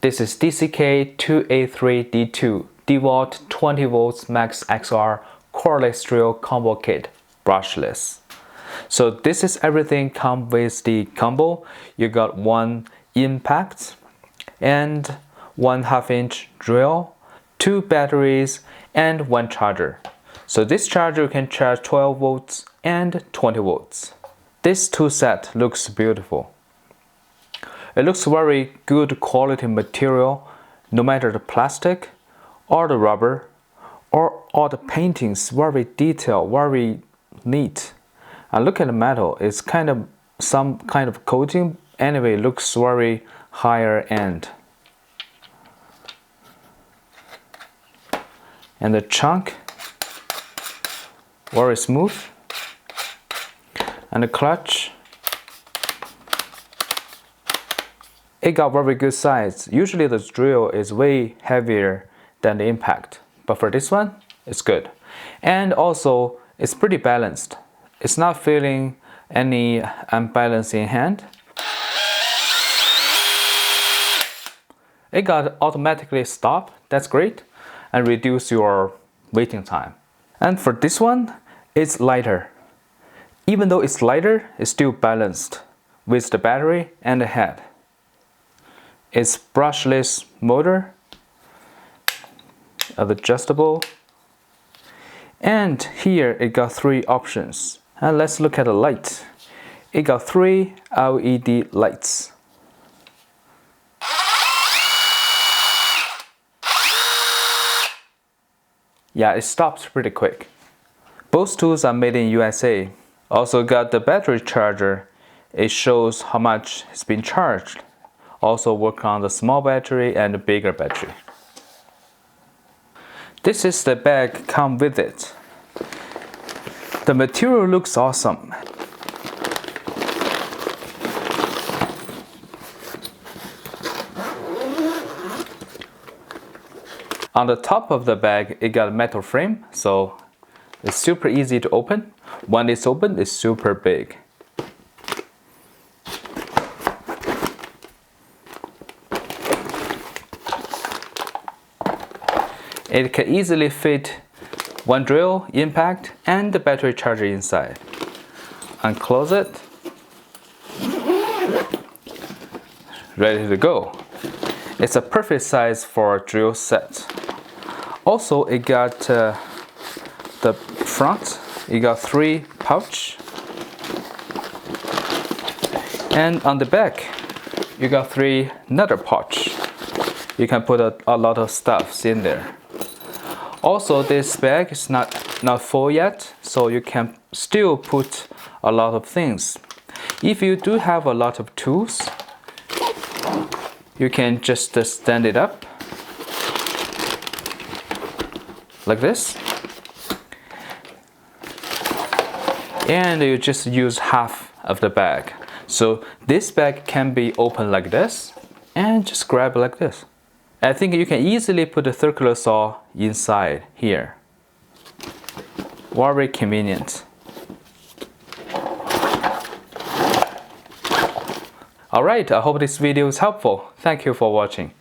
This is DCK2A3D2 DEWALT 20 volts Max XR cordless drill combo kit, brushless. So this is everything come with the combo. You got one impact and 1/2 inch drill, 2 batteries and 1 charger. So this charger can charge 12 volts and 20 volts. This tool set looks beautiful. It looks very good quality material, no matter the plastic or the rubber or all the paintings, very detailed, very neat. And look at the metal, it's kind of some kind of coating. Anyway, it looks very higher end. And the chunk, very smooth. And the clutch, it got very good size. Usually the drill is way heavier than the impact, but for this one, it's good. And also, it's pretty balanced. It's not feeling any unbalance in hand. It got automatically stop, that's great, and reduce your waiting time. And for this one, it's lighter. Even though it's lighter, it's still balanced with the battery and the head. It's brushless motor, adjustable, and here it got 3 options. And let's look at the light. It got 3 LED lights. Yeah, it stops pretty quick. Both tools are made in USA. Also got the battery charger. It shows how much it's been charged. Also work on the small battery and the bigger battery. This is the bag come with it. The material looks awesome. On the top of the bag, it got a metal frame, so it's super easy to open. When it's open, it's super big. It can easily fit 1 drill, impact, and the battery charger inside. Unclose it. Ready to go. It's a perfect size for a drill set. Also, it got the front. You got 3 pouch, and on the back you got 3 another pouch. You can put a lot of stuff in there. Also, this bag is not full yet, so you can still put a lot of things. If you do have a lot of tools, you can just stand it up like this, and you just use half of the bag. So this bag can be open like this and just grab like this. I think you can easily put a circular saw inside here. Very convenient. Alright, I hope this video is helpful. Thank you for watching.